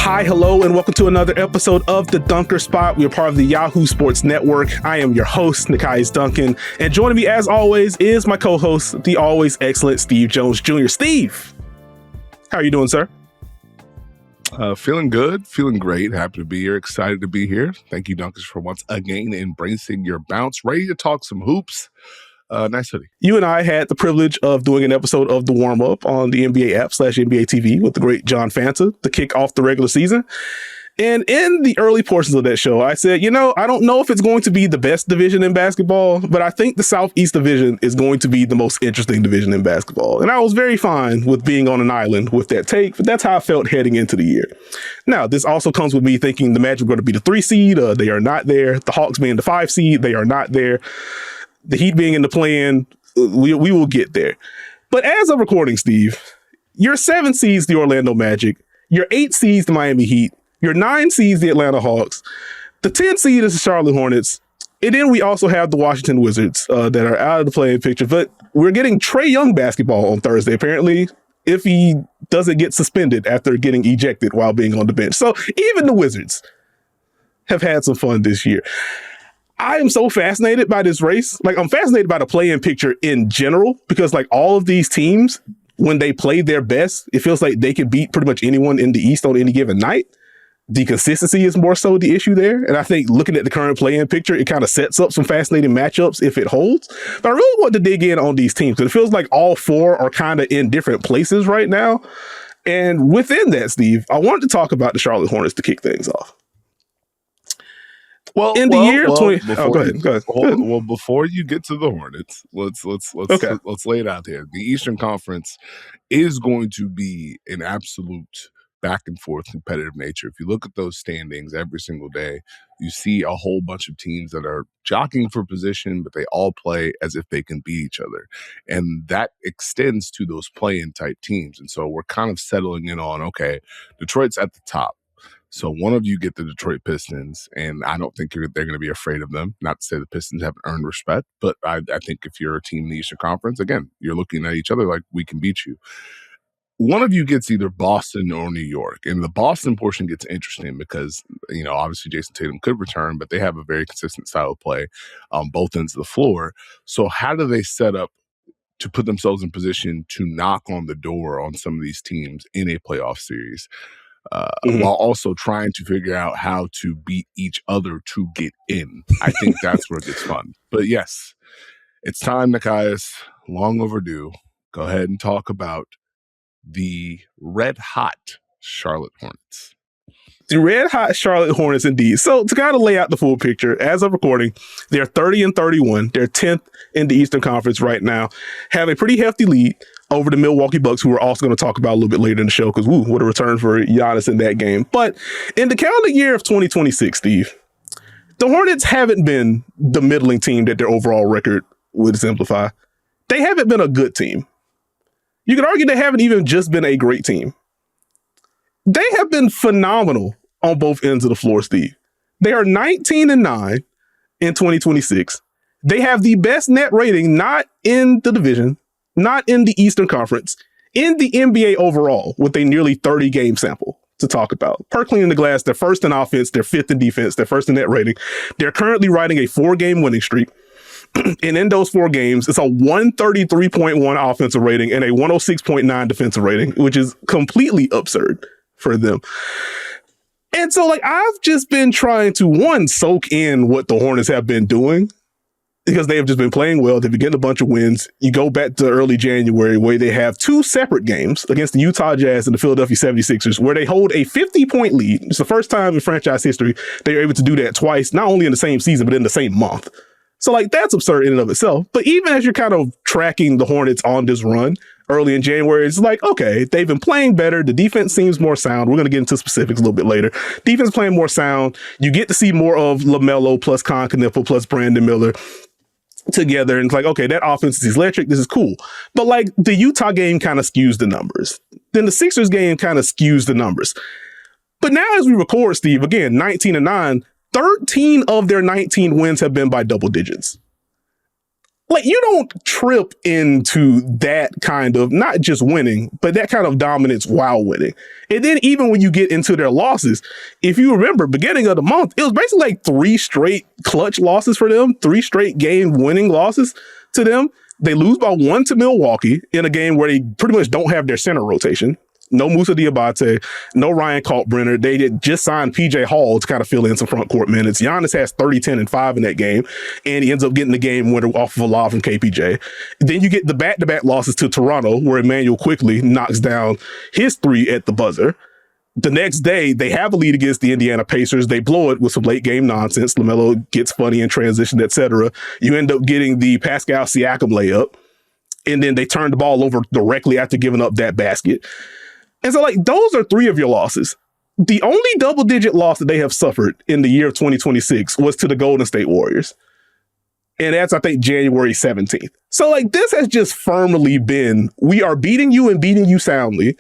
Hi, hello, and welcome to another episode of The Dunker Spot. We are part of the Yahoo Sports Network. I am your host, Nekias Duncan, and joining me as always is my co-host, the always excellent Steve Jones Jr. Steve, how are you doing, sir? Feeling good, feeling great. Happy to be here, excited to be here. Thank you, Duncan, for once again embracing your bounce. Ready to talk some hoops. Nice hoodie. You and I had the privilege of doing an episode of The Warm Up on the NBA app / NBA TV with the great John Fanta to kick off the regular season. And in the early portions of that show, I said, I don't know if it's going to be the best division in basketball, but I think the Southeast Division is going to be the most interesting division in basketball. And I was very fine with being on an island with that take, but that's how I felt heading into the year. Now, this also comes with me thinking the Magic are going to be the 3 seed. They are not there. The Hawks being the 5 seed. They are not there. The Heat being in the play-in, we will get there. But as of recording, Steve, your 7 seeds the Orlando Magic, your 8 seeds the Miami Heat, your 9 seeds the Atlanta Hawks, the 10 seed is the Charlotte Hornets, and then we also have the Washington Wizards that are out of the play-in picture. But we're getting Trae Young basketball on Thursday, apparently, if he doesn't get suspended after getting ejected while being on the bench. So even the Wizards have had some fun this year. I am so fascinated by this race. I'm fascinated by the play-in picture in general, because all of these teams, when they play their best, it feels like they can beat pretty much anyone in the East on any given night. The consistency is more so the issue there. And I think looking at the current play-in picture, it kind of sets up some fascinating matchups if it holds. But I really want to dig in on these teams, because it feels like all 4 are kind of in different places right now. And within that, Steve, I wanted to talk about the Charlotte Hornets to kick things off. Well, in the year 20. Go ahead. Well, before you get to the Hornets, let's lay it out there. The Eastern Conference is going to be an absolute back and forth competitive nature. If you look at those standings every single day, you see a whole bunch of teams that are jockeying for position, but they all play as if they can beat each other. And that extends to those play-in type teams. And so we're kind of settling in on, okay, Detroit's at the top. So one of you get the Detroit Pistons, and I don't think they're going to be afraid of them. Not to say the Pistons haven't earned respect, but I think if you're a team in the Eastern Conference, again, you're looking at each other like, we can beat you. One of you gets either Boston or New York, and the Boston portion gets interesting because, obviously Jason Tatum could return, but they have a very consistent style of play on both ends of the floor. So how do they set up to put themselves in position to knock on the door on some of these teams in a playoff series? While also trying to figure out how to beat each other to get in. I think that's where it gets fun. But yes, it's time, Nekias, long overdue. Go ahead and talk about the red-hot Charlotte Hornets. The red-hot Charlotte Hornets, indeed. So to kind of lay out the full picture, as of recording, they're 30-31. They're 10th in the Eastern Conference right now. Have a pretty hefty lead over the Milwaukee Bucks, who we're also going to talk about a little bit later in the show, because, what a return for Giannis in that game. But in the calendar year of 2026, Steve, the Hornets haven't been the middling team that their overall record would exemplify. They haven't been a good team. You could argue they haven't even just been a great team. They have been phenomenal on both ends of the floor, Steve. They are 19-9 in 2026. They have the best net rating, not in the division, not in the Eastern Conference, in the NBA overall, with a nearly 30-game sample to talk about. Per Cleaning the Glass, they're first in offense, they're 5th in defense, they're first in net rating. They're currently riding a 4-game winning streak. And in those 4 games, it's a 133.1 offensive rating and a 106.9 defensive rating, which is completely absurd for them. And so, I've just been trying to, one, soak in what the Hornets have been doing, because they have just been playing well. They've been getting a bunch of wins. You go back to early January, where they have 2 separate games against the Utah Jazz and the Philadelphia 76ers, where they hold a 50-point lead. It's the first time in franchise history they were able to do that twice, not only in the same season, but in the same month. So, that's absurd in and of itself. But even as you're kind of tracking the Hornets on this run early in January, it's okay, they've been playing better. The defense seems more sound. We're going to get into specifics a little bit later. Defense playing more sound. You get to see more of LaMelo plus Con Kniffel plus Brandon Miller together. And it's okay, that offense is electric. This is cool. But the Utah game kind of skews the numbers. Then the Sixers game kind of skews the numbers. But now as we record, Steve, again, 19-9, 13 of their 19 wins have been by double digits. like, you don't trip into that kind of, not just winning, but that kind of dominance while winning. And then even when you get into their losses, if you remember, beginning of the month, it was basically like 3 straight clutch losses for them, 3 straight game winning losses to them. They lose by 1 to Milwaukee in a game where they pretty much don't have their center rotation. No Musa Diabate, no Ryan Kalkbrenner. They just signed PJ Hall to kind of fill in some front court minutes. Giannis has 30, 10, and 5 in that game, and he ends up getting the game winner off of a lob from KPJ. Then you get the back-to-back losses to Toronto, where Emmanuel quickly knocks down his 3 at the buzzer. The next day, they have a lead against the Indiana Pacers. They blow it with some late-game nonsense. LaMelo gets funny in transition, etc. You end up getting the Pascal Siakam layup, and then they turn the ball over directly after giving up that basket. And so, like, those are 3 of your losses. The only double-digit loss that they have suffered in the year of 2026 was to the Golden State Warriors. And that's, I think, January 17th. So, like, this has just firmly been, we are beating you and beating you soundly.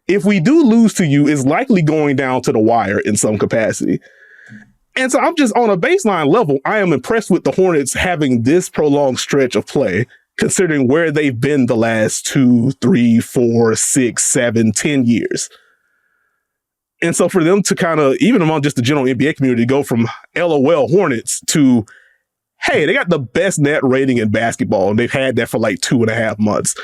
If we do lose to you, it's likely going down to the wire in some capacity. And so I'm just, on a baseline level, I am impressed with the Hornets having this prolonged stretch of play, considering where they've been the last 2, 3, 4, 6, 7, 10 years. And so for them to kind of, even among just the general NBA community, go from LOL Hornets to, hey, they got the best net rating in basketball, and they've had that for like 2.5 months.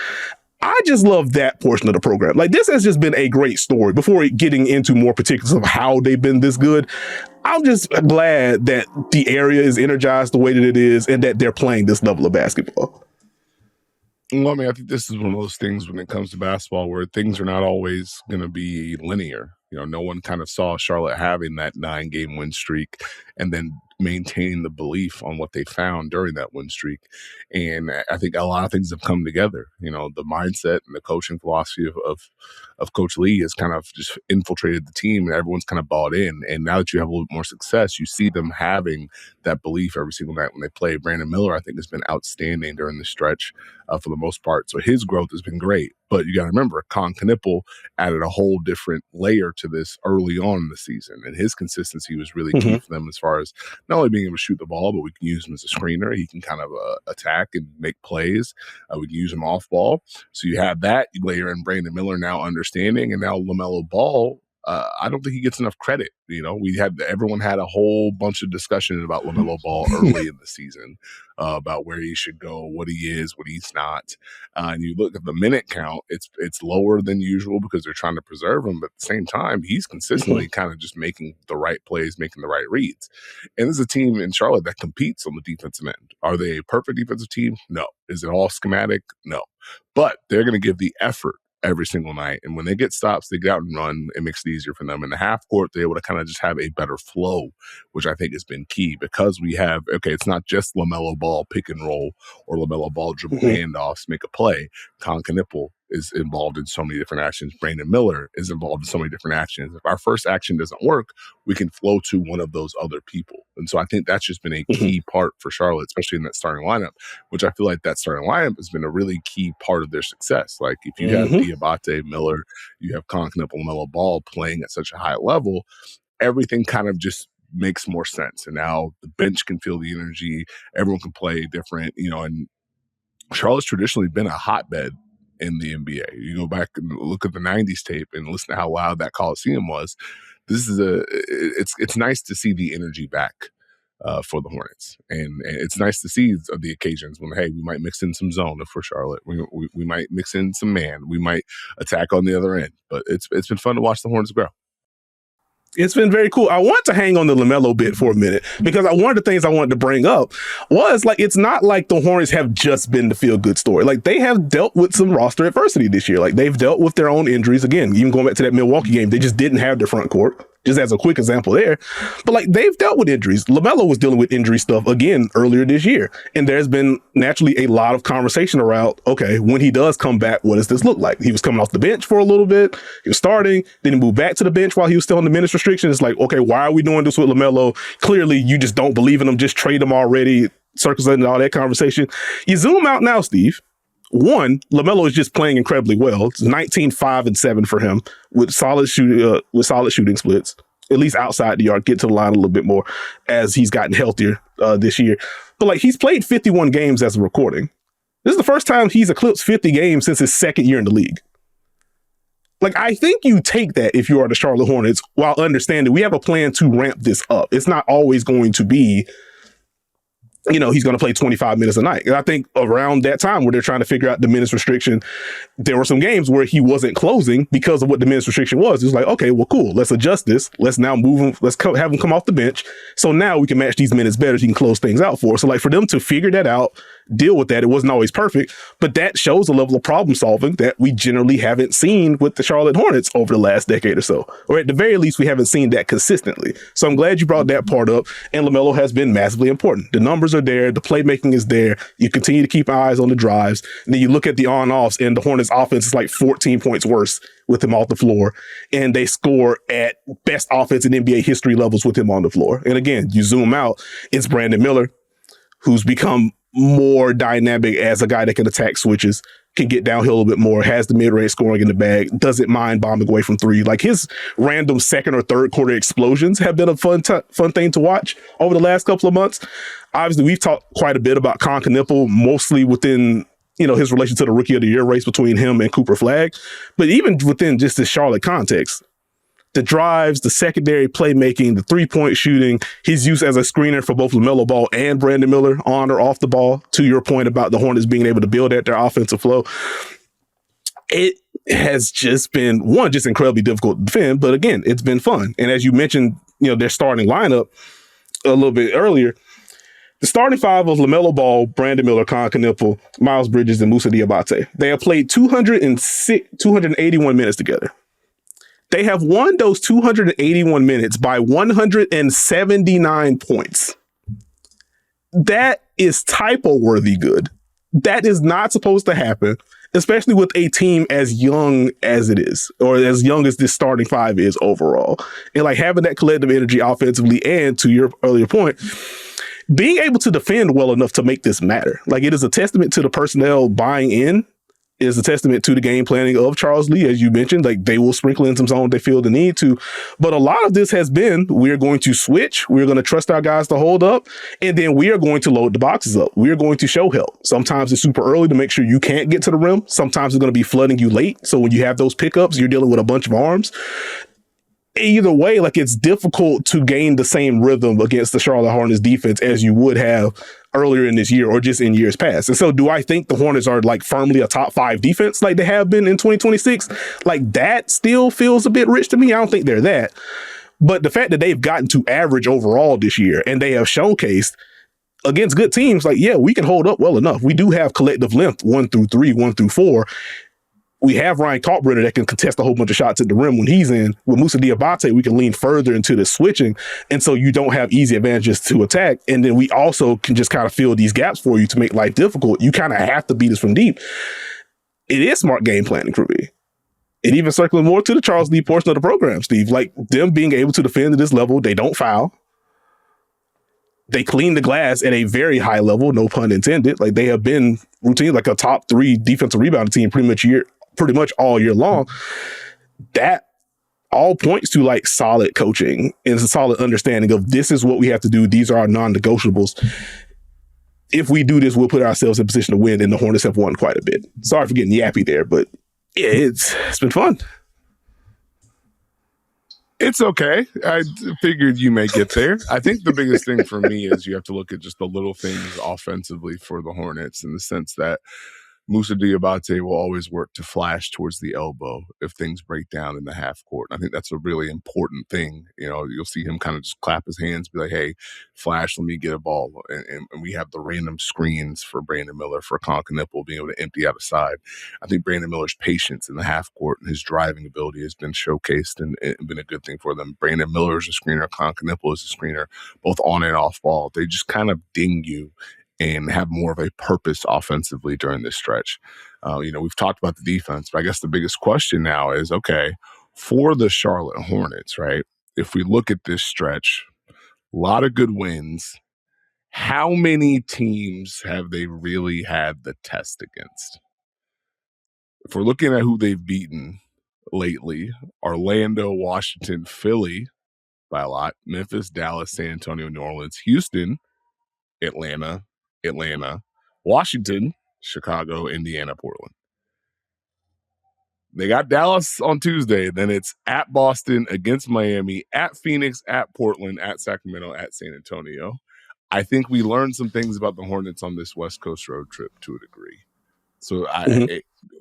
I just love that portion of the program. Like, this has just been a great story. Before getting into more particulars of how they've been this good, I'm just glad that the area is energized the way that it is and that they're playing this level of basketball. Well, I mean, I think this is one of those things when it comes to basketball where things are not always going to be linear. You know, no one kind of saw Charlotte having that 9-game win streak and then maintaining the belief on what they found during that win streak. And I think a lot of things have come together. You know, the mindset and the coaching philosophy of Coach Lee has kind of just infiltrated the team, and everyone's kind of bought in. And now that you have a little bit more success, you see them having that belief every single night when they play. Brandon Miller, I think, has been outstanding during the stretch for the most part. So his growth has been great. But you got to remember, Con Knipple added a whole different layer to this early on in the season. And his consistency was really key for them as far as not only being able to shoot the ball, but we can use him as a screener. He can kind of attack and make plays. We can use him off ball. So you have that. You layer in Brandon Miller now understanding, and now LaMelo Ball. I don't think he gets enough credit. You know, everyone had a whole bunch of discussion about LaMelo Ball early in the season about where he should go, what he is, what he's not. And you look at the minute count, it's lower than usual because they're trying to preserve him. But at the same time, he's consistently kind of just making the right plays, making the right reads. And there's a team in Charlotte that competes on the defensive end. Are they a perfect defensive team? No. Is it all schematic? No. But they're going to give the effort every single night. And when they get stops, they get out and run. It makes it easier for them. In the half court, they're able to kind of just have a better flow, which I think has been key because we have, okay, it's not just LaMelo Ball pick and roll or LaMelo Ball dribble handoffs, make a play. Con Knipple is involved in so many different actions. Brandon Miller is involved in so many different actions. If our first action doesn't work, we can flow to one of those other people. And so I think that's just been a key part for Charlotte, especially in that starting lineup, which I feel like that starting lineup has been a really key part of their success. Like if you have Diabate, Miller, you have Con Knipple, LaMelo Ball playing at such a high level, everything kind of just makes more sense. And now the bench can feel the energy. Everyone can play different, you know, and Charlotte's traditionally been a hotbed in the NBA. You go back and look at the 90s tape and listen to how loud that Coliseum was. This is it's nice to see the energy back for the Hornets. And it's nice to see the occasions when, hey, we might mix in some zone for Charlotte. We might mix in some man. We might attack on the other end. But it's been fun to watch the Hornets grow. It's been very cool. I want to hang on the LaMelo bit for a minute because one of the things I wanted to bring up was like, it's not like the Hornets have just been the feel good story. Like they have dealt with some roster adversity this year. Like they've dealt with their own injuries. Again, even going back to that Milwaukee game, they just didn't have their front court. Just as a quick example there. But like they've dealt with injuries. LaMelo was dealing with injury stuff again earlier this year. And there's been naturally a lot of conversation around, okay, when he does come back, what does this look like? He was coming off the bench for a little bit. He was starting. Then he moved back to the bench while he was still on the minutes restriction. It's like, okay, why are we doing this with LaMelo? Clearly, you just don't believe in him. Just trade him already. Circles and all that conversation. You zoom out now, Steve. One, LaMelo is just playing incredibly well. It's 19, 5, and 7 for him with solid shooting splits, at least outside the yard, get to the line a little bit more as he's gotten healthier this year. but like he's played 51 games as a recording. This is the first time he's eclipsed 50 games since his second year in the league. Like, I think you take that if you are the Charlotte Hornets while understanding we have a plan to ramp this up. It's not always going to be, you know, he's going to play 25 minutes a night. And I think around that time where they're trying to figure out the minutes restriction, there were some games where he wasn't closing because of what the minutes restriction was. It was like, okay, well, cool. Let's adjust this. Let's now move him. Let's have him come off the bench. So now we can match these minutes better. So he can close things out for us. So like for them to figure that out, deal with that, it wasn't always perfect, but that shows a level of problem solving that we generally haven't seen with the Charlotte Hornets over the last decade or so. Or at the very least, we haven't seen that consistently. So I'm glad you brought that part up. And LaMelo has been massively important. The numbers are there. The playmaking is there. You continue to keep eyes on the drives. And then you look at the on-offs, and the Hornets offense is like 14 points worse with him off the floor. And they score at best offense in NBA history levels with him on the floor. And again, you zoom out, it's Brandon Miller, who's become more dynamic as a guy that can attack switches, can get downhill a little bit more, has the mid-range scoring in the bag, doesn't mind bombing away from three. Like his random second or third quarter explosions have been a fun thing to watch over the last couple of months. Obviously, we've talked quite a bit about Knipple, mostly within, you know, his relation to the Rookie of the Year race between him and Cooper Flagg. But even within just the Charlotte context, the drives, the secondary playmaking, the three-point shooting, his use as a screener for both LaMelo Ball and Brandon Miller on or off the ball, to your point about the Hornets being able to build at their offensive flow. It has just been, one, just incredibly difficult to defend, but again, it's been fun. And as you mentioned, you know, their starting lineup a little bit earlier, the starting five of LaMelo Ball, Brandon Miller, Knipple, Miles Bridges, and Moussa Diabate. They have played 281 minutes together. They have won those 281 minutes by 179 points. That is typo-worthy good. That is not supposed to happen, especially with a team as young as it is, or as young as this starting five is overall. And like having that collective energy offensively, and to your earlier point, being able to defend well enough to make this matter. Like it is a testament to the personnel buying in, is a testament to the game planning of Charles Lee, as you mentioned. Like they will sprinkle in some zone they feel the need to. But a lot of this has been, we're going to switch. We're going to trust our guys to hold up. And then we are going to load the boxes up. We're going to show help. Sometimes it's super early to make sure you can't get to the rim. Sometimes it's going to be flooding you late. So when you have those pickups, you're dealing with a bunch of arms. Either way, like it's difficult to gain the same rhythm against the Charlotte Hornets defense as you would have earlier in this year or just in years past. And so do I think the Hornets are like firmly a top 5 defense like they have been in 2026? Like that still feels a bit rich to me. I don't think they're that. But the fact that they've gotten to average overall this year and they have showcased against good teams, like, yeah, we can hold up well enough. We do have collective length 1 through 3, 1 through 4. We have Ryan Kalkbrenner that can contest a whole bunch of shots at the rim when he's in. With Moussa Diabate, we can lean further into the switching. And so you don't have easy advantages to attack. And then we also can just kind of fill these gaps for you to make life difficult. You kind of have to beat us from deep. It is smart game planning for me. And even circling more to the Charles Lee portion of the program, Steve, like them being able to defend at this level, they don't foul. They clean the glass at a very high level, no pun intended. Like they have been routine, like a top 3 defensive rebounding team pretty much all year long. That all points to like solid coaching and a solid understanding of this is what we have to do. These are our non-negotiables. If we do this, we'll put ourselves in position to win, and the Hornets have won quite a bit. Sorry for getting yappy there, but yeah, it's been fun. It's okay. I figured you may get there. I think the biggest thing for me is you have to look at just the little things offensively for the Hornets, in the sense that Moussa Diabate will always work to flash towards the elbow if things break down in the half court. I think that's a really important thing. You know, you'll see him kind of just clap his hands, be like, hey, flash, let me get a ball. And we have the random screens for Brandon Miller, for Knipple being able to empty out a side. I think Brandon Miller's patience in the half court and his driving ability has been showcased and been a good thing for them. Brandon Miller is a screener, Knipple is a screener, both on and off ball. They just kind of ding you and have more of a purpose offensively during this stretch. You know, we've talked about the defense, but I guess the biggest question now is, okay, for the Charlotte Hornets, right? If we look at this stretch, a lot of good wins. How many teams have they really had the test against? If we're looking at who they've beaten lately, Orlando, Washington, Philly by a lot, Memphis, Dallas, San Antonio, New Orleans, Houston, Atlanta, Washington, Chicago, Indiana, Portland. They got Dallas on Tuesday. Then it's at Boston, against Miami, at Phoenix, at Portland, at Sacramento, at San Antonio. I think we learned some things about the Hornets on this West Coast road trip to a degree. So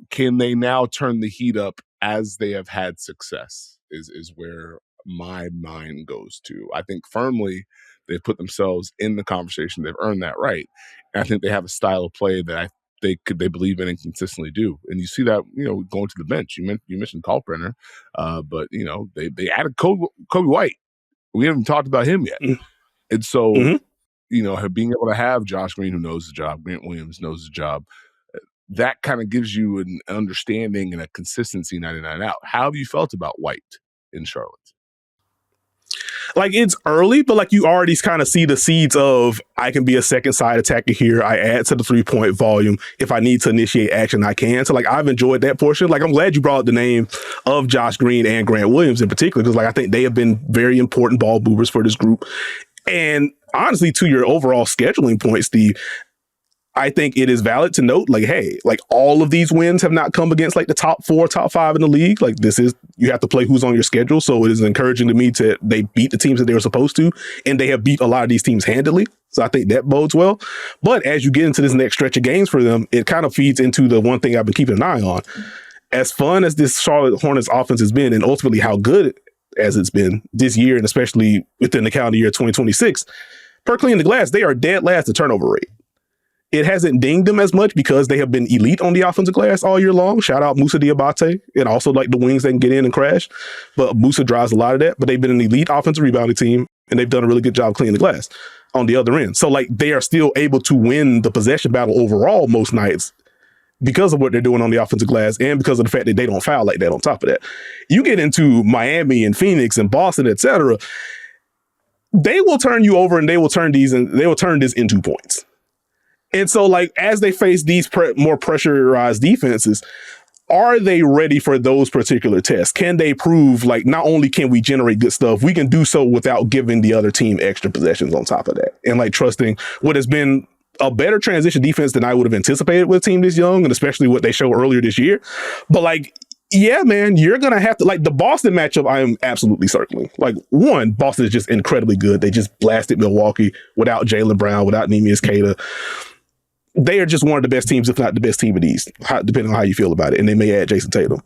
can they now turn the heat up as they have had success is where my mind goes to. I think firmly they've put themselves in the conversation. They've earned that right. And I think they have a style of play that they believe in and consistently do. And you see that, going to the bench. You mentioned Kalkbrenner, but they added Kobe White. We haven't talked about him yet. And so, being able to have Josh Green, who knows the job, Grant Williams knows the job, that kind of gives you an understanding and a consistency 99 out. How have you felt about White in Charlotte? Like, it's early, but like you already kind of see the seeds of, I can be a second side attacker here. I add to the 3-point volume. If I need to initiate action, I can. So like, I've enjoyed that portion. Like, I'm glad you brought up the name of Josh Green and Grant Williams in particular, because like, I think they have been very important ball movers for this group. And honestly, to your overall scheduling point, Steve, I think it is valid to note, like, hey, like, all of these wins have not come against like the top 4, top 5 in the league. Like, you have to play who's on your schedule. So it is encouraging to me they beat the teams that they were supposed to, and they have beat a lot of these teams handily. So I think that bodes well. But as you get into this next stretch of games for them, it kind of feeds into the one thing I've been keeping an eye on. As fun as this Charlotte Hornets offense has been, and ultimately how good as it's been this year, and especially within the calendar year 2026, per clean the glass, they are dead last in turnover rate. It hasn't dinged them as much because they have been elite on the offensive glass all year long. Shout out Moussa Diabate, and also like the wings that can get in and crash. But Moussa drives a lot of that. But they've been an elite offensive rebounding team, and they've done a really good job cleaning the glass on the other end. So like, they are still able to win the possession battle overall most nights because of what they're doing on the offensive glass, and because of the fact that they don't foul like that on top of that. You get into Miami and Phoenix and Boston, etc., they will turn you over, and they will turn this into points. And so, like, as they face these more pressurized defenses, are they ready for those particular tests? Can they prove, like, not only can we generate good stuff, we can do so without giving the other team extra possessions on top of that, and like trusting what has been a better transition defense than I would have anticipated with a team this young, and especially what they showed earlier this year. But like, yeah, man, you're going to have to, like, the Boston matchup, I am absolutely circling. Like, one, Boston is just incredibly good. They just blasted Milwaukee without Jaylen Brown, without Nekias. They are just one of the best teams, if not the best team in the East, depending on how you feel about it. And they may add Jason Tatum.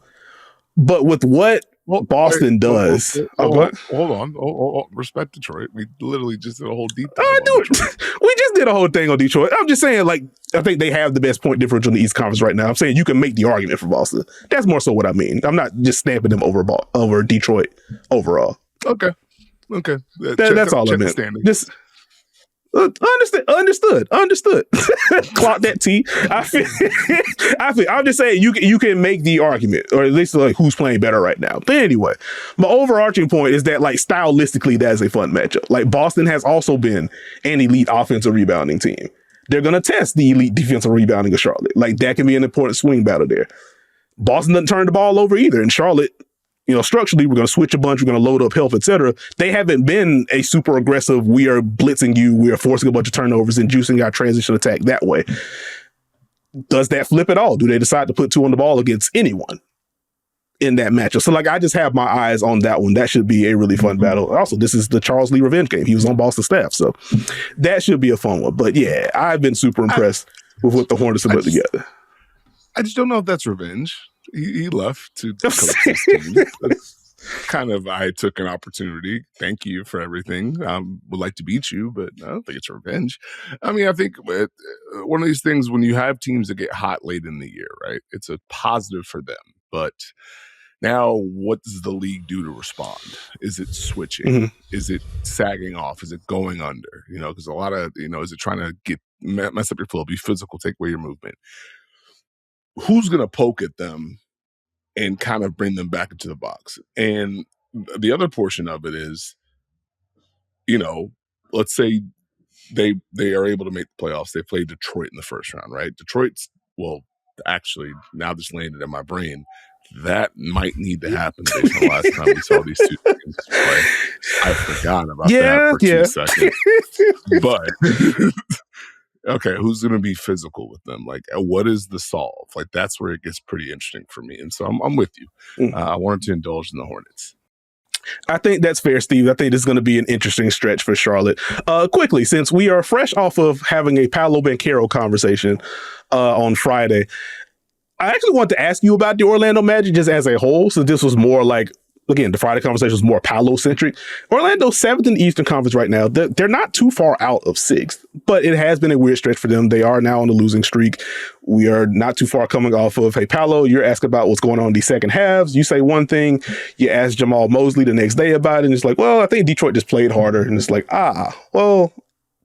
But with what Boston does... Hold on. Respect Detroit. We literally just did a whole deep dive. We just did a whole thing on Detroit. I'm just saying, like, I think they have the best point differential in the East Conference right now. I'm saying you can make the argument for Boston. That's more so what I mean. I'm not just stamping them over Detroit overall. Okay. That's all I meant. Just... Understood. Clock that T. I'm just saying you can make the argument, or at least like who's playing better right now. But anyway, my overarching point is that, like, stylistically, that's a fun matchup. Like, Boston has also been an elite offensive rebounding team. They're going to test the elite defensive rebounding of Charlotte. Like, that can be an important swing battle there. Boston doesn't turn the ball over either. And Charlotte, structurally, we're going to switch a bunch, we're going to load up help, etc. They haven't been a super aggressive, we are blitzing you, we are forcing a bunch of turnovers and juicing our transition attack that way. Does that flip at all? Do they decide to put 2 on the ball against anyone in that matchup? So, like, I just have my eyes on that one. That should be a really fun battle. Also, this is the Charles Lee revenge game. He was on Boston staff, so that should be a fun one. But yeah, I've been super impressed with what the Hornets have put together. I just don't know if that's revenge. He left to coach his team. That's kind of, I took an opportunity. Thank you for everything. Would like to beat you, but I don't think it's revenge. I mean, I think one of these things, when you have teams that get hot late in the year, right, it's a positive for them. But now, what does the league do to respond? Is it switching? Mm-hmm. Is it sagging off? Is it going under? Because a lot of, is it trying to mess up your flow, be physical, take away your movement? Who's going to poke at them and kind of bring them back into the box? And the other portion of it is, let's say they are able to make the playoffs. They play Detroit in the first round, right? Actually, now this landed in my brain. That might need to happen based on the last time we saw these two teams play. I forgot about that for 2 seconds. But Okay, who's going to be physical with them? Like, what is the solve? Like, that's where it gets pretty interesting for me. And so I'm with you. I wanted to indulge in the Hornets. I think that's fair, Steve. I think this is going to be an interesting stretch for Charlotte. Quickly, since we are fresh off of having a Paolo Banchero conversation on Friday, I actually want to ask you about the Orlando Magic just as a whole. So this was more like, again, the Friday conversation was more Paolo-centric. Orlando's 7th in the Eastern Conference right now. They're not too far out of 6th, but it has been a weird stretch for them. They are now on a losing streak. We are not too far coming off of, hey, Paolo, you're asking about what's going on in the second halves. You say one thing, you ask Jamal Mosley the next day about it, and it's like, well, I think Detroit just played harder. And it's like, well,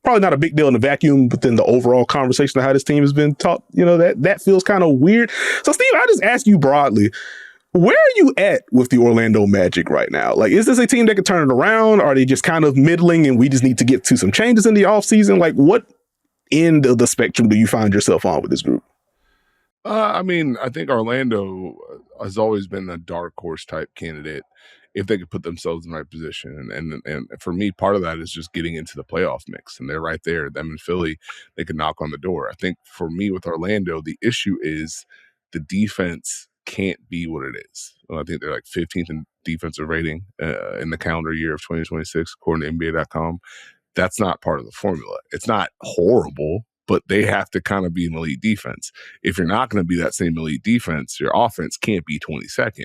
probably not a big deal in the vacuum, but then the overall conversation of how this team has been taught, that feels kind of weird. So, Steve, I just ask you broadly, where are you at with the Orlando Magic right now? Like, is this a team that can turn it around? Are they just kind of middling and we just need to get to some changes in the offseason? Like, what end of the spectrum do you find yourself on with this group? I think Orlando has always been a dark horse type candidate if they could put themselves in the right position. And for me, part of that is just getting into the playoff mix. And they're right there. Them and Philly, they can knock on the door. I think for me with Orlando, the issue is the defense can't be what it is. I think they're like 15th in defensive rating in the calendar year of 2026, according to NBA.com. That's not part of the formula. It's not horrible, but they have to kind of be an elite defense. If you're not going to be that same elite defense, your offense can't be 22nd.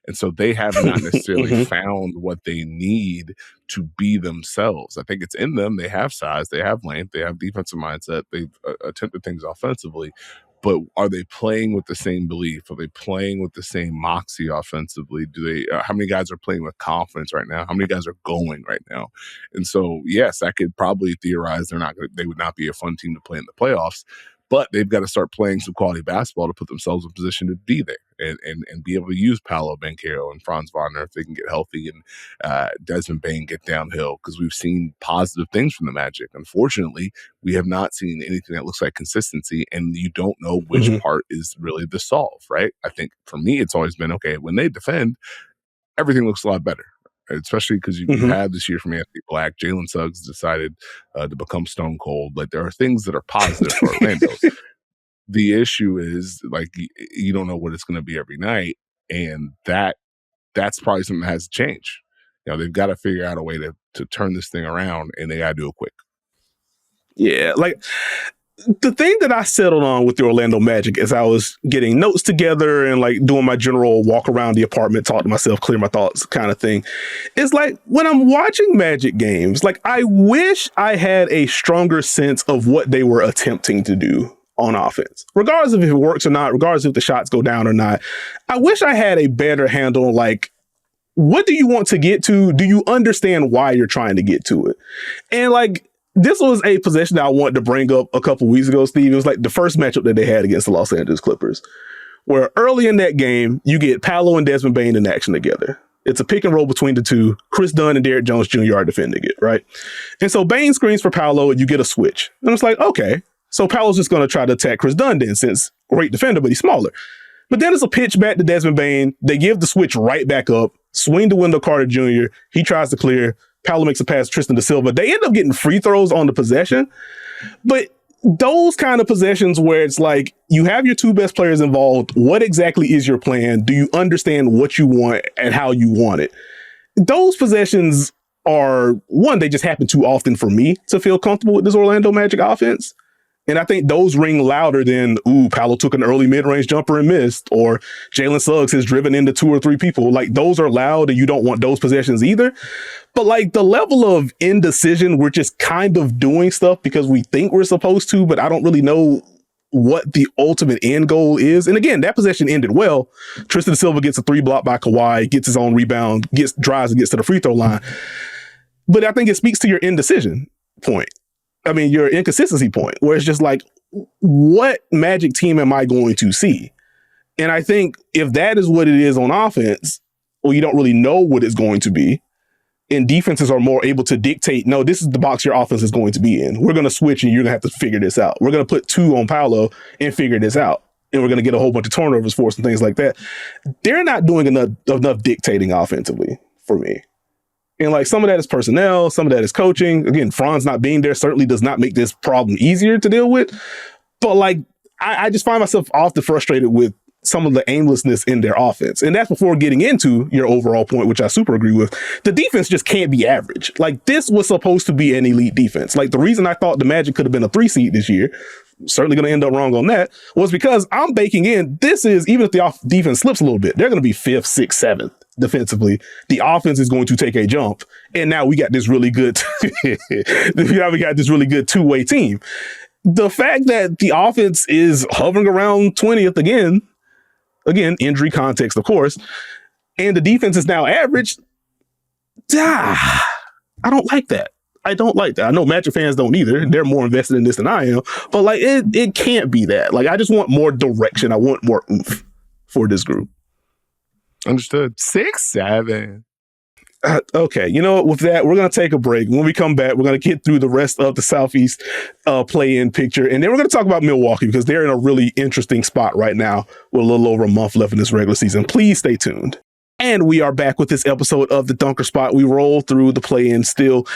And so they have not necessarily found what they need to be themselves. I think it's in them. They have size, they have length, they have defensive mindset. They've attempted things offensively. But are they playing with the same belief? Are they playing with the same moxie offensively? Do they? How many guys are playing with confidence right now? How many guys are going right now? And so, yes, I could probably theorize they would not be a fun team to play in the playoffs. But they've got to start playing some quality basketball to put themselves in position to be there and be able to use Paolo Banchero and Franz Wagner if they can get healthy and Desmond Bane get downhill, because we've seen positive things from the Magic. Unfortunately, we have not seen anything that looks like consistency, and you don't know which part is really the solve, right? I think for me, it's always been, okay, when they defend, everything looks a lot better. Especially because you had this year from Anthony Black, Jalen Suggs decided to become stone cold. Like, there are things that are positive for Orlando. The issue is, like, you don't know what it's going to be every night, and that's probably something that has to change. They've got to figure out a way to turn this thing around, and they got to do it quick. Yeah, like, the thing that I settled on with the Orlando Magic as I was getting notes together and like doing my general walk around the apartment, talk to myself, clear my thoughts kind of thing, is like, when I'm watching Magic games, like, I wish I had a stronger sense of what they were attempting to do on offense, regardless of if it works or not, regardless if the shots go down or not. I wish I had a better handle on, like, what do you want to get to? Do you understand why you're trying to get to it? And like, this was a possession that I wanted to bring up a couple weeks ago, Steve. It was like the first matchup that they had against the Los Angeles Clippers, where early in that game, you get Paolo and Desmond Bane in action together. It's a pick and roll between the two. Chris Dunn and Derrick Jones Jr. are defending it, right? And so Bane screens for Paolo, and you get a switch. And it's like, okay, so Paolo's just going to try to attack Chris Dunn then, since great defender, but he's smaller. But then it's a pitch back to Desmond Bane. They give the switch right back up, swing to Wendell Carter Jr. He tries to clear. Paolo makes a pass to Tristan da Silva. They end up getting free throws on the possession. But those kind of possessions where it's like, you have your two best players involved. What exactly is your plan? Do you understand what you want and how you want it? Those possessions are, one, they just happen too often for me to feel comfortable with this Orlando Magic offense. And I think those ring louder than, Paolo took an early mid-range jumper and missed, or Jalen Suggs has driven into 2 or 3 people. Like, those are loud, and you don't want those possessions either. But like, the level of indecision, we're just kind of doing stuff because we think we're supposed to, but I don't really know what the ultimate end goal is. And again, that possession ended well. Tristan da Silva gets a 3 blocked by Kawhi, gets his own rebound, drives and gets to the free throw line. But I think it speaks to your indecision point. I mean, your inconsistency point, where it's just like, what Magic team am I going to see? And I think if that is what it is on offense, well, you don't really know what it's going to be. And defenses are more able to dictate, no, this is the box your offense is going to be in. We're going to switch and you're going to have to figure this out. We're going to put 2 on Paolo and figure this out. And we're going to get a whole bunch of turnovers for us and things like that. They're not doing enough dictating offensively for me. And like some of that is personnel, some of that is coaching. Again, Franz not being there certainly does not make this problem easier to deal with. But like, I just find myself often frustrated with some of the aimlessness in their offense. And that's before getting into your overall point, which I super agree with. The defense just can't be average. Like, this was supposed to be an elite defense. Like, the reason I thought the Magic could have been a 3 seed this year, certainly going to end up wrong on that, was because I'm baking in, this is, even if the defense slips a little bit, they're going to be 5th, 6th, 7th defensively. The offense is going to take a jump. And now we got this really good, two-way team. The fact that the offense is hovering around 20th again, injury context, of course, and the defense is now average, I don't like that. I don't like that. I know Magic fans don't either. They're more invested in this than I am, but like, it can't be that. Like, I just want more direction. I want more oomph for this group. Understood. 6, 7. Okay, you know what? With that, we're going to take a break. When we come back, we're going to get through the rest of the Southeast play-in picture, and then we're going to talk about Milwaukee because they're in a really interesting spot right now with a little over a month left in this regular season. Please stay tuned. And we are back with this episode of the Dunker Spot. We roll through the play-in still.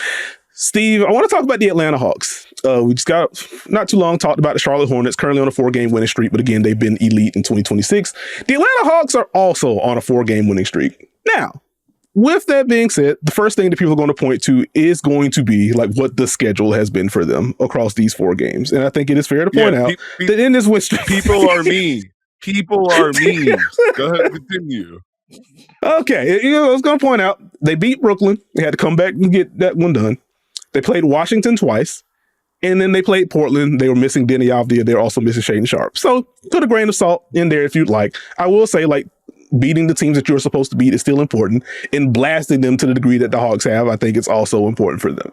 Steve, I want to talk about the Atlanta Hawks. We just got, not too long, talked about the Charlotte Hornets, currently on a 4-game winning streak, but again, they've been elite in 2026. The Atlanta Hawks are also on a 4-game winning streak. Now, with that being said, the first thing that people are going to point to is going to be like what the schedule has been for them across these 4 games. And I think it is fair to point out that in this win streak, people are mean. People are mean. Go ahead, continue. Okay, I was going to point out they beat Brooklyn. They had to come back and get that one done. They played Washington twice, and then they played Portland. They were missing Denny Avdia. They're also missing Shaedon Sharp. So put a grain of salt in there if you'd like. I will say, like, beating the teams that you're supposed to beat is still important, and blasting them to the degree that the Hawks have, I think it's also important for them.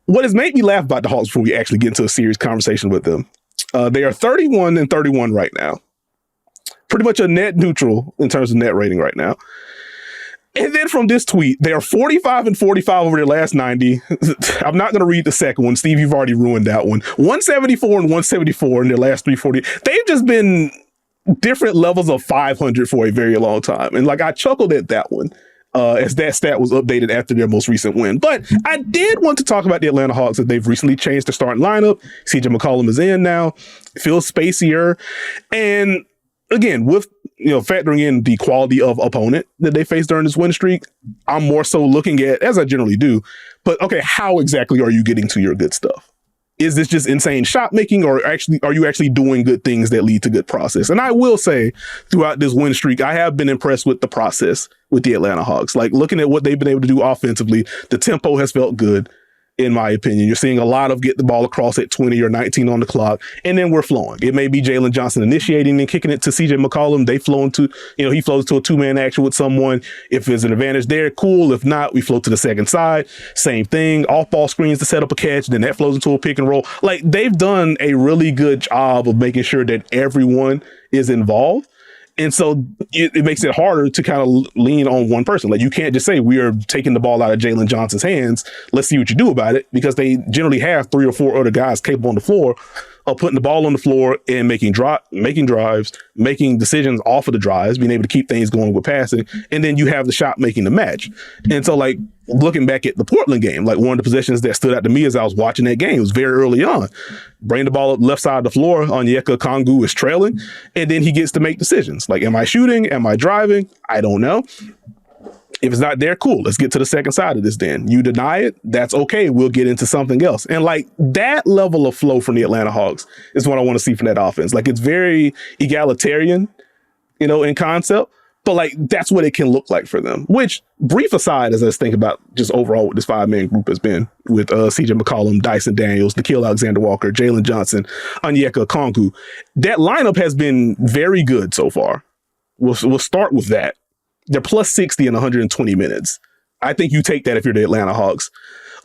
What has made me laugh about the Hawks before we actually get into a serious conversation with them, they are 31-31 right now. Pretty much a net neutral in terms of net rating right now. And then from this tweet, they are 45-45 over their last 90. I'm not going to read the second one. Steve, you've already ruined that one. 174-174 in their last 340. They've just been different levels of 500 for a very long time. And like, I chuckled at that one as that stat was updated after their most recent win. But I did want to talk about the Atlanta Hawks, that they've recently changed their starting lineup. CJ McCollum is in now. It feels spacier. And again, with factoring in the quality of opponent that they faced during this win streak, I'm more so looking at, as I generally do, but okay, how exactly are you getting to your good stuff? Is this just insane shot making, or are you actually doing good things that lead to good process? And I will say, throughout this win streak, I have been impressed with the process with the Atlanta Hawks. Like, looking at what they've been able to do offensively, the tempo has felt good. In my opinion, you're seeing a lot of get the ball across at 20 or 19 on the clock, and then we're flowing. It may be Jalen Johnson initiating and kicking it to CJ McCollum. They flow into, he flows to a 2-man action with someone. If there's an advantage there, cool. If not, we flow to the second side. Same thing. Off ball screens to set up a catch, then that flows into a pick and roll. Like, they've done a really good job of making sure that everyone is involved. And so it makes it harder to kind of lean on one person. Like, you can't just say, we are taking the ball out of Jalen Johnson's hands. Let's see what you do about it, because they generally have 3 or 4 other guys capable on the floor of putting the ball on the floor and making drives, making decisions off of the drives, being able to keep things going with passing. And then you have the shot making the match. And so, like, looking back at the Portland game, like, one of the possessions that stood out to me as I was watching that game, it was very early on. Bring the ball up left side of the floor. Onyeka Okongwu is trailing, and then he gets to make decisions. Like, am I shooting? Am I driving? I don't know. If it's not there, cool. Let's get to the second side of this then. You deny it, that's okay. We'll get into something else. And like, that level of flow from the Atlanta Hawks is what I want to see from that offense. Like, it's very egalitarian, in concept, but like, that's what it can look like for them. Which, brief aside, as I was thinking about just overall what this 5-man group has been with CJ McCollum, Dyson Daniels, Nickeil Alexander-Walker, Jalen Johnson, Onyeka Okongwu, that lineup has been very good so far. We'll start with that. They're plus 60 in 120 minutes. I think you take that if you're the Atlanta Hawks.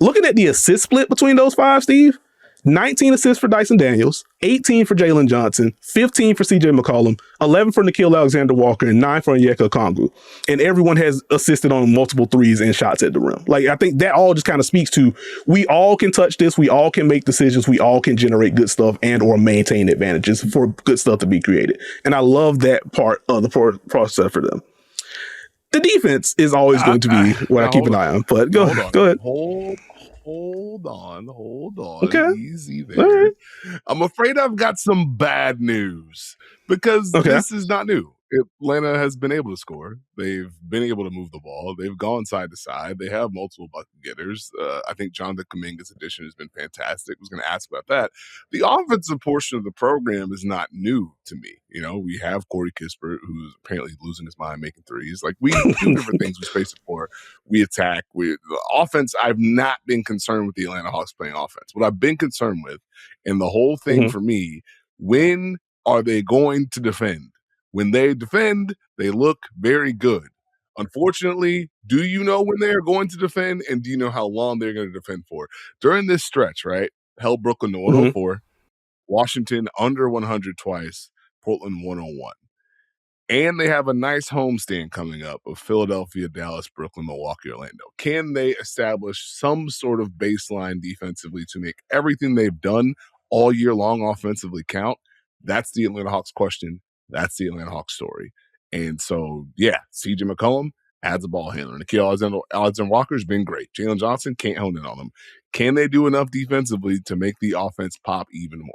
Looking at the assist split between those 5, Steve, 19 assists for Dyson Daniels, 18 for Jalen Johnson, 15 for CJ McCollum, 11 for Nickeil Alexander-Walker, and 9 for Onyeka Okongwu. And everyone has assisted on multiple threes and shots at the rim. Like, I think that all just kind of speaks to, we all can touch this, we all can make decisions, we all can generate good stuff and or maintain advantages for good stuff to be created. And I love that part of the process for them. the defense is always going to be what I keep an eye on. But go ahead. Hold on. Okay. Easy there. Right. I'm afraid I've got some bad news because this is not new. Atlanta has been able to score. They've been able to move the ball. They've gone side to side. They have multiple bucket getters. I think Jonathan Kuminga's addition has been fantastic. I was going to ask about that. The offensive portion of the program is not new to me. You know, we have Corey Kispert, who's apparently losing his mind making threes. Like, we do different things. We space it for. We attack. The offense, I've not been concerned with the Atlanta Hawks playing offense. What I've been concerned with, and the whole thing for me, when are they going to defend? When they defend, they look very good. Unfortunately, do you know when they are going to defend, and do you know how long they're going to defend for? During this stretch, right? Held Brooklyn to 104, Washington under 100 twice, Portland 101. And they have a nice homestand coming up of Philadelphia, Dallas, Brooklyn, Milwaukee, Orlando. Can they establish some sort of baseline defensively to make everything they've done all year long offensively count? That's the Atlanta Hawks question. That's the Atlanta Hawks story. And so, yeah, CJ McCollum adds a ball handler. Nekias Alexander Walker's been great. Jalen Johnson can't hone in on them. Can they do enough defensively to make the offense pop even more?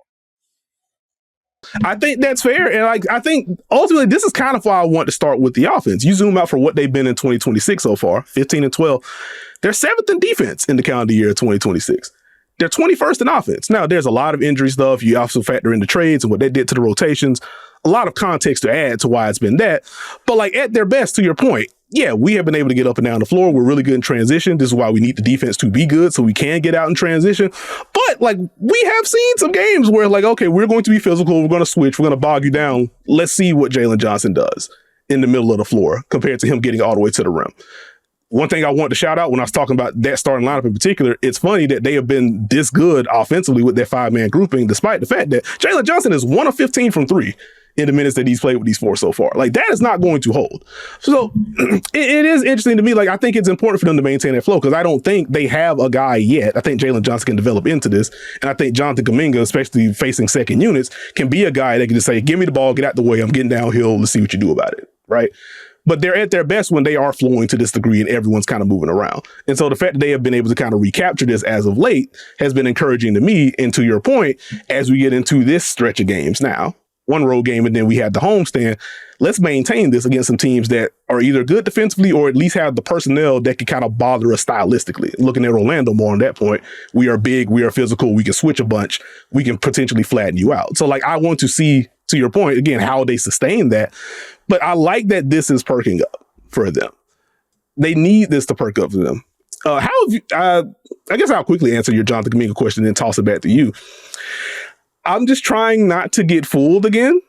I think that's fair. And I think ultimately this is kind of why I want to start with the offense. You zoom out for what they've been in 2026 so far, 15-12. They're 7th in defense in the calendar year of 2026. They're 21st in offense. Now, there's a lot of injury stuff. You also factor in the trades and what they did to the rotations. A lot of context to add to why it's been that. But like at their best, to your point, yeah, we have been able to get up and down the floor. We're really good in transition. This is why we need the defense to be good so we can get out in transition. But like we have seen some games where like, okay, we're going to be physical. We're going to switch. We're going to bog you down. Let's see what Jalen Johnson does in the middle of the floor compared to him getting all the way to the rim. One thing I want to shout out when I was talking about that starting lineup in particular, it's funny that they have been this good offensively with their 5-man grouping, despite the fact that Jalen Johnson is 1 of 15 from 3 in the minutes that he's played with these 4 so far. Like that is not going to hold. So it is interesting to me. Like I think it's important for them to maintain that flow because I don't think they have a guy yet. I think Jalen Johnson can develop into this. And I think Jonathan Kuminga, especially facing second units, can be a guy that can just say, give me the ball, get out the way. I'm getting downhill. Let's see what you do about it. Right. But they're at their best when they are flowing to this degree and everyone's kind of moving around. And so the fact that they have been able to kind of recapture this as of late has been encouraging to me. And to your point, as we get into this stretch of games now, one road game and then we had the homestand, let's maintain this against some teams that are either good defensively or at least have the personnel that can kind of bother us stylistically. Looking at Orlando more on that point, we are big, we are physical, we can switch a bunch, we can potentially flatten you out. So like I want to see, to your point, again, how they sustain that. But I like that this is perking up for them. They need this to perk up for them. How have you, I guess I'll quickly answer your Jonathan Kuminga question and then toss it back to you. I'm just trying not to get fooled again,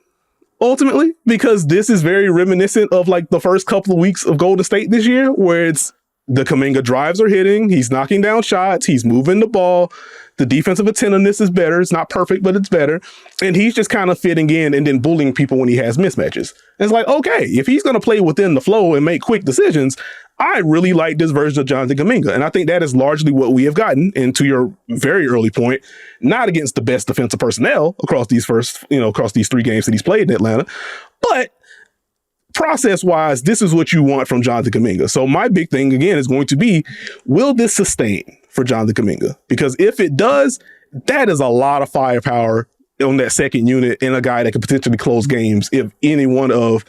ultimately, because this is very reminiscent of like the first couple of weeks of Golden State this year, where it's the Kuminga drives are hitting, he's knocking down shots, he's moving the ball, the defensive attentiveness is better, it's not perfect, but it's better, and he's just kind of fitting in and then bullying people when he has mismatches. And it's like, okay, if he's going to play within the flow and make quick decisions, I really like this version of Jonathan Kuminga. And I think that is largely what we have gotten. And to your very early point, not against the best defensive personnel across these across these 3 games that he's played in Atlanta, but process-wise, this is what you want from Jonathan Kuminga. So my big thing, again, is going to be, will this sustain for Jonathan Kuminga? Because if it does, that is a lot of firepower on that second unit and a guy that could potentially close games if any one of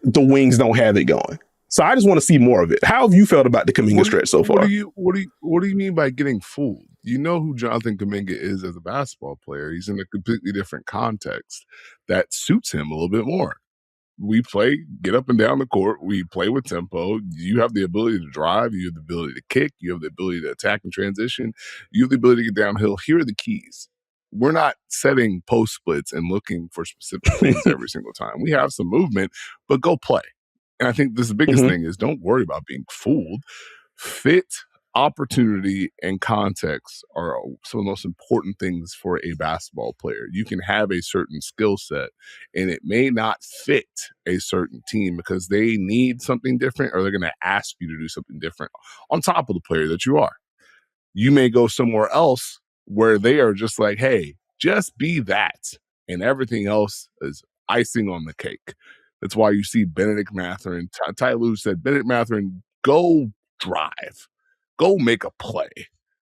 the wings don't have it going. So I just want to see more of it. How have you felt about the Kuminga stretch so far? What do you mean by getting fooled? You know who Jonathan Kuminga is as a basketball player. He's in a completely different context that suits him a little bit more. We play, get up and down the court. We play with tempo. You have the ability to drive. You have the ability to kick. You have the ability to attack and transition. You have the ability to get downhill. Here are the keys. We're not setting post splits and looking for specific things every single time. We have some movement, but go play. And I think this is the biggest thing is don't worry about being fooled. Fit, opportunity, and context are some of the most important things for a basketball player. You can have a certain skill set and it may not fit a certain team because they need something different or they're going to ask you to do something different on top of the player that you are. You may go somewhere else where they are just like, hey, just be that. And everything else is icing on the cake. That's why you see Benedict Mathurin. Ty Lue said, Benedict Mathurin, go drive, go make a play.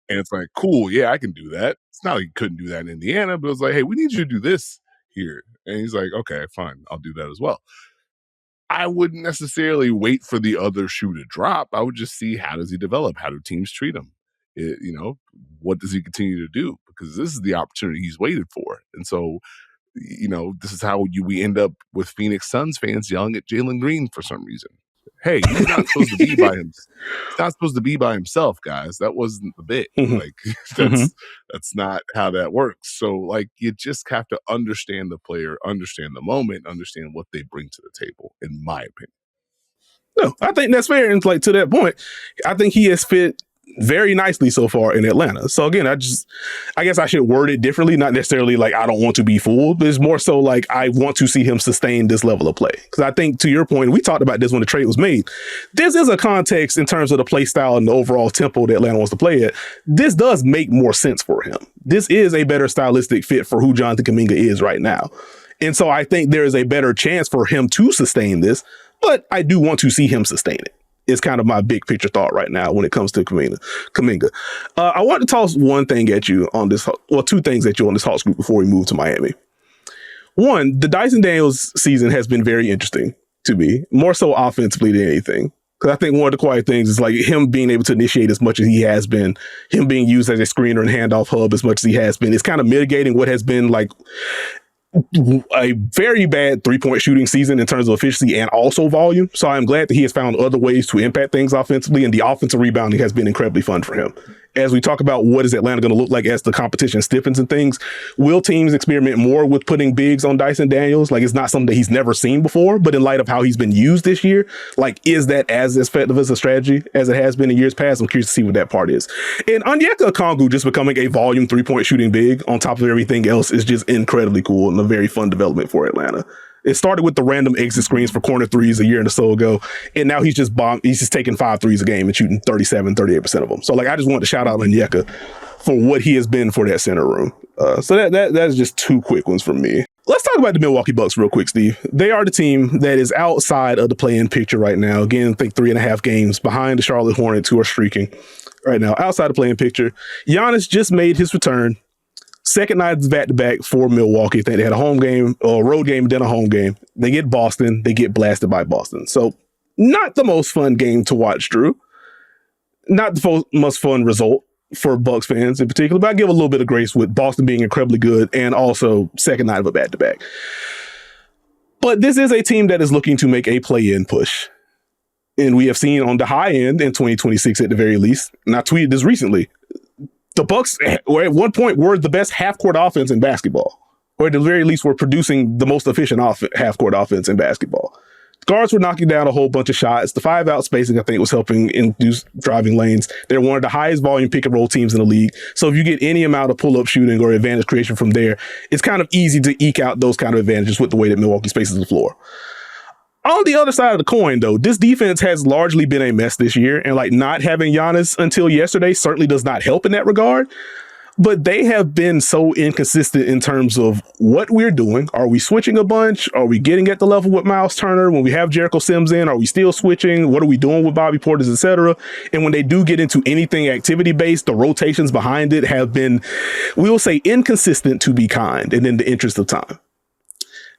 And it's like, cool, yeah, I can do that. It's not like he couldn't do that in Indiana, but it was like, hey, we need you to do this here. And he's like, okay, fine, I'll do that as well. I wouldn't necessarily wait for the other shoe to drop. I would just see, how does he develop? How do teams treat him? What does he continue to do? Because this is the opportunity he's waited for. And so, this is how we end up with Phoenix Suns fans yelling at Jalen Green for some reason. Hey, he's not supposed to be by him. He's not supposed to be by himself, guys. That wasn't the bit. That's not how that works. So, you just have to understand the player, understand the moment, understand what they bring to the table, in my opinion. No, I think that's fair. And to that point, I think he has fit very nicely so far in Atlanta. So again, I guess I should word it differently, not necessarily I don't want to be fooled, but it's more so I want to see him sustain this level of play. Because I think, to your point, we talked about this when the trade was made, this is a context in terms of the play style and the overall tempo that Atlanta wants to play at. This does make more sense for him. This is a better stylistic fit for who Jonathan Kuminga is right now. And so I think there is a better chance for him to sustain this, but I do want to see him sustain it. Is kind of my big picture thought right now when it comes to Kuminga. I want to toss one thing at you on this, two things at you on this Hawks group before we move to Miami. One, the Dyson Daniels season has been very interesting to me, more so offensively than anything. Because I think one of the quiet things is him being able to initiate as much as he has been, him being used as a screener and handoff hub as much as he has been. It's kind of mitigating what has been a very bad three-point shooting season in terms of efficiency and also volume. So I'm glad that he has found other ways to impact things offensively, and the offensive rebounding has been incredibly fun for him. As we talk about what is Atlanta going to look like as the competition stiffens and things, will teams experiment more with putting bigs on Dyson Daniels? It's not something that he's never seen before, but in light of how he's been used this year, is that as effective as a strategy as it has been in years past? I'm curious to see what that part is. And Onyeka Okongwu just becoming a volume three-point shooting big on top of everything else is just incredibly cool and a very fun development for Atlanta. It started with the random exit screens for corner threes a year and so ago. And now he's just taking 5 threes a game and shooting 38% of them. So I just wanted to shout out Onyeka for what he has been for that center room. So that's just 2 quick ones from me. Let's talk about the Milwaukee Bucks real quick, Steve. They are the team that is outside of the play-in picture right now. Again, I think 3.5 games behind the Charlotte Hornets, who are streaking right now outside the play-in picture. Giannis just made his return. Second night is back-to-back for Milwaukee. I think they had a home game, or a road game, then a home game. They get Boston. They get blasted by Boston. So not the most fun game to watch, Drew. Not the most fun result for Bucks fans in particular, but I give a little bit of grace with Boston being incredibly good and also second night of a back-to-back. But this is a team that is looking to make a play-in push. And we have seen on the high end in 2026 at the very least, and I tweeted this recently, the Bucks were at one point were the best half-court offense in basketball, or at the very least were producing the most efficient half-court offense in basketball. Guards were knocking down a whole bunch of shots. The 5-out spacing, I think, was helping induce driving lanes. They're one of the highest volume pick-and-roll teams in the league. So if you get any amount of pull-up shooting or advantage creation from there, it's kind of easy to eke out those kind of advantages with the way that Milwaukee spaces the floor. On the other side of the coin, though, this defense has largely been a mess this year, and not having Giannis until yesterday certainly does not help in that regard. But they have been so inconsistent in terms of what we're doing. Are we switching a bunch? Are we getting at the level with Miles Turner? When we have Jericho Sims in, are we still switching? What are we doing with Bobby Portis, et cetera? And when they do get into anything activity-based, the rotations behind it have been, we will say, inconsistent to be kind and in the interest of time.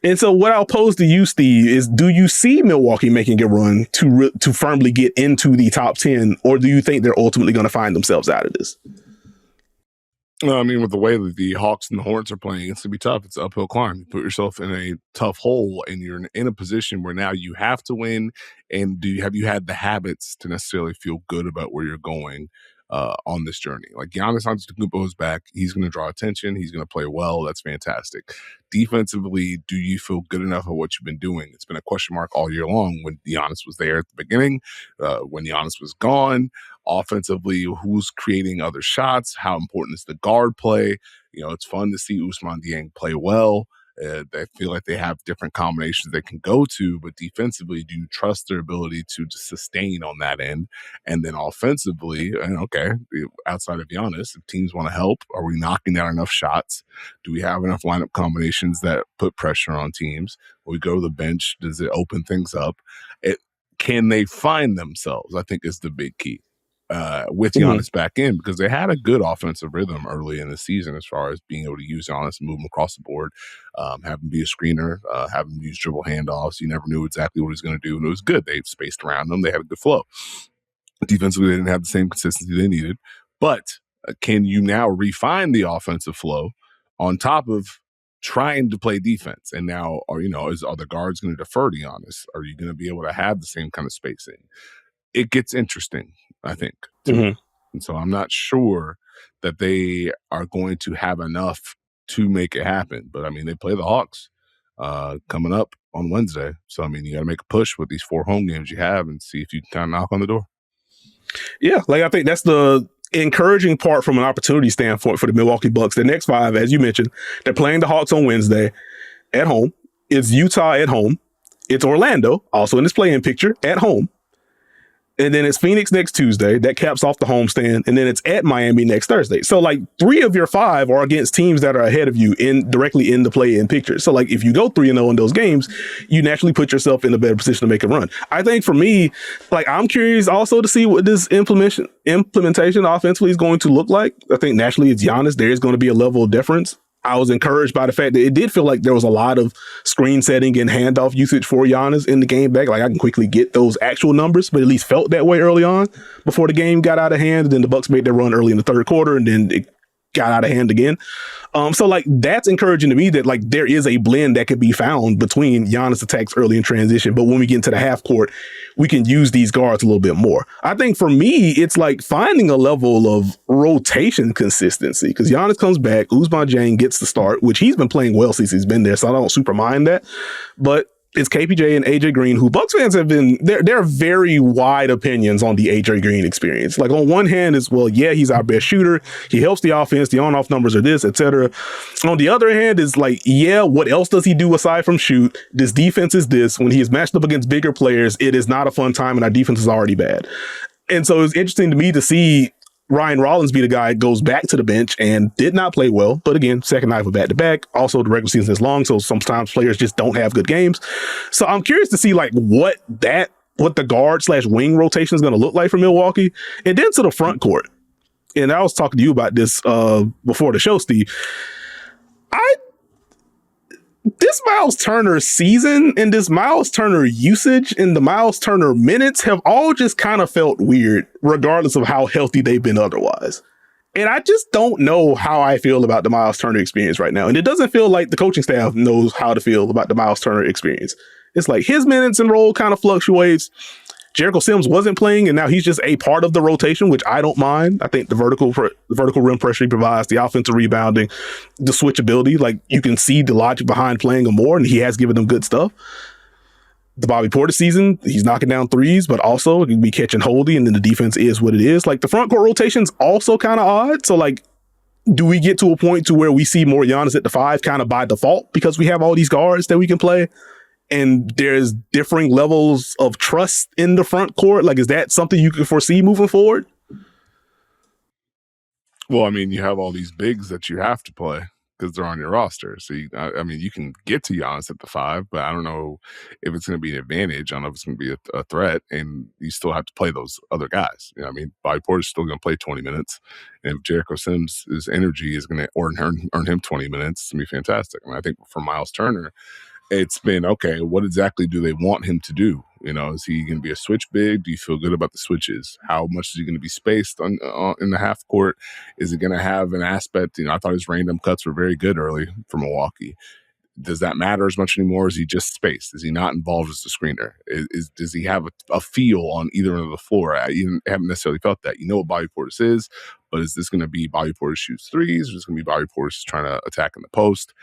And so what I'll pose to you, Steve, is do you see Milwaukee making a run to firmly get into the top 10, or do you think they're ultimately going to find themselves out of this? I mean, with the way that the Hawks and the Hornets are playing, it's going to be tough. It's an uphill climb. You put yourself in a tough hole, and you're in a position where now you have to win. And have you had the habits to necessarily feel good about where you're going on this journey? Giannis Antetokounmpo is back. He's going to draw attention. He's going to play well. That's fantastic. Defensively, do you feel good enough at what you've been doing? It's been a question mark all year long when Giannis was there at the beginning, when Giannis was gone. Offensively, who's creating other shots? How important is the guard play? It's fun to see Ousmane Dieng play well. They feel like they have different combinations they can go to, but defensively, do you trust their ability to just sustain on that end? And then offensively, and okay, outside of Giannis, if teams want to help, are we knocking down enough shots? Do we have enough lineup combinations that put pressure on teams? When we go to the bench, does it open things up? Can they find themselves? I think is the big key. With Giannis back in, because they had a good offensive rhythm early in the season as far as being able to use Giannis and move him across the board, have him be a screener, have him use dribble handoffs. You never knew exactly what he was going to do, and it was good. They spaced around them. They had a good flow. Defensively, they didn't have the same consistency they needed. But can you now refine the offensive flow on top of trying to play defense? And now, are the guards going to defer to Giannis? Are you going to be able to have the same kind of spacing? It gets interesting, I think, too. And so I'm not sure that they are going to have enough to make it happen. But, I mean, they play the Hawks coming up on Wednesday. So, I mean, you got to make a push with these 4 home games you have and see if you can kind of knock on the door. Yeah, I think that's the encouraging part from an opportunity standpoint for the Milwaukee Bucks. The next 5, as you mentioned, they're playing the Hawks on Wednesday at home. It's Utah at home. It's Orlando, also in this play-in picture, at home. And then it's Phoenix next Tuesday. That caps off the homestand. And then it's at Miami next Thursday. So 3 of your 5 are against teams that are ahead of you directly in the play-in picture. So if you go 3-0 in those games, you naturally put yourself in a better position to make a run. I think for me, I'm curious also to see what this implementation offensively is going to look like. I think naturally it's Giannis. There is going to be a level of difference. I was encouraged by the fact that it did feel like there was a lot of screen setting and handoff usage for Giannis in the game back. I can quickly get those actual numbers, but at least felt that way early on before the game got out of hand. And then the Bucks made their run early in the third quarter, and then it got out of hand again. So that's encouraging to me that there is a blend that could be found between Giannis attacks early in transition. But when we get into the half court, we can use these guards a little bit more. I think for me, it's finding a level of rotation consistency, because Giannis comes back, Ousmane Dieng gets the start, which he's been playing well since he's been there. So I don't super mind that. But it's KPJ and AJ Green, who Bucks fans have been, there are very wide opinions on the AJ Green experience. On one hand is, he's our best shooter. He helps the offense. The on-off numbers are this, etc. On the other hand is what else does he do aside from shoot? This defense is this. When he is matched up against bigger players, it is not a fun time, and our defense is already bad. And so it's interesting to me to see Ryan Rollins be the guy that goes back to the bench and did not play well. But again, second night of a back-to-back. Also, the regular season is long, so sometimes players just don't have good games. So I'm curious to see what the guard/wing rotation is going to look like for Milwaukee. And then to the front court. And I was talking to you about this before the show, Steve. This Miles Turner season and this Miles Turner usage and the Miles Turner minutes have all just kind of felt weird, regardless of how healthy they've been otherwise. And I just don't know how I feel about the Miles Turner experience right now. And it doesn't feel like the coaching staff knows how to feel about the Miles Turner experience. It's his minutes and role kind of fluctuates. Jericho Sims wasn't playing, and now he's just a part of the rotation, which I don't mind. I think the vertical rim pressure he provides, the offensive rebounding, the switchability, you can see the logic behind playing him more, and he has given them good stuff. The Bobby Portis season, he's knocking down threes, but also he can be catching holding, and then the defense is what it is. The front court rotation's also kind of odd. So, do we get to a point to where we see more Giannis at the 5 kind of by default because we have all these guards that we can play? And there's differing levels of trust in the front court. Is that something you can foresee moving forward? Well, I mean, you have all these bigs that you have to play because they're on your roster. So, you can get to Giannis at the 5, but I don't know if it's going to be an advantage. I don't know if it's going to be a threat, and you still have to play those other guys. Bobby Portis is still going to play 20 minutes, and if Jericho Sims' energy is going to earn him 20 minutes, it's going to be fantastic. I think for Miles Turner, it's been, okay, what exactly do they want him to do? Is he going to be a switch big? Do you feel good about the switches? How much is he going to be spaced in the half court? Is it going to have an aspect? I thought his random cuts were very good early for Milwaukee. Does that matter as much anymore? Is he just spaced? Is he not involved as a screener? Does he have a feel on either end of the floor? I haven't necessarily felt that. You know what Bobby Portis is, but is this going to be Bobby Portis shoots threes, or is this going to be Bobby Portis trying to attack in the post?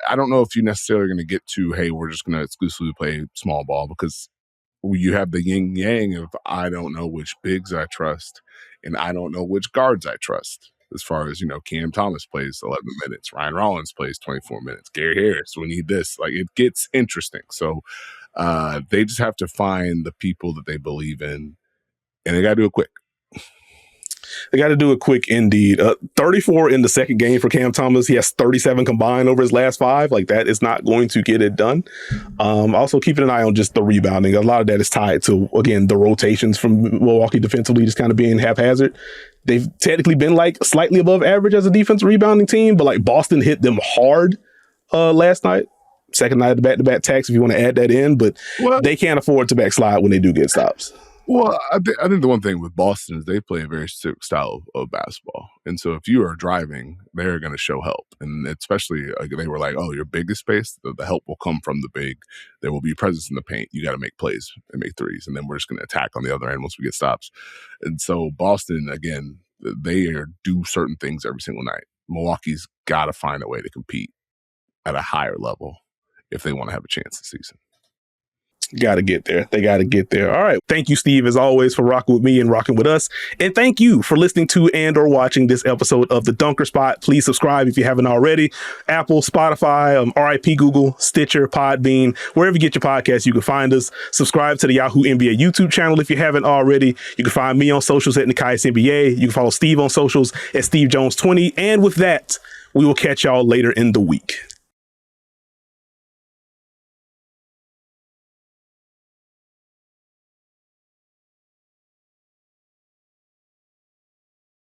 I don't know if you necessarily are going to get to, hey, we're just going to exclusively play small ball, because you have the yin-yang of I don't know which bigs I trust and I don't know which guards I trust. as far as, Cam Thomas plays 11 minutes, Ryan Rollins plays 24 minutes, Gary Harris, we need this. Like, it gets interesting. So they just have to find the people that they believe in, and they got to do it quick. They got to do it quick indeed. 34 in the second game for Cam Thomas. He has 37 combined over his last 5. Like, that is not going to get it done. Also keeping an eye on just the rebounding. A lot of that is tied to, again, the rotations from Milwaukee defensively just kind of being haphazard. They've technically been like slightly above average as a defensive rebounding team, but like Boston hit them hard last night. Second night of the back-to-back tax, if you want to add that in, but they can't afford to backslide when they do get stops. Well, I think the one thing with Boston is they play a very specific style of basketball. And so if you are driving, they're going to show help. And especially, they were like, oh, your biggest space, the help will come from the big. There will be presence in the paint. You got to make plays and make threes. And then we're just going to attack on the other end once we get stops. And so Boston, again, they do certain things every single night. Milwaukee's got to find a way to compete at a higher level if they want to have a chance this season. Got to get there. They got to get there. All right. Thank you, Steve, as always, for rocking with me and rocking with us. And thank you for listening to and or watching this episode of The Dunker Spot. Please subscribe if you haven't already. Apple, Spotify, RIP Google, Stitcher, Podbean, wherever you get your podcasts, you can find us. Subscribe to the Yahoo NBA YouTube channel if you haven't already. You can find me on socials at Nekias NBA. You can follow Steve on socials at Steve Jones 20. And with that, we will catch y'all later in the week.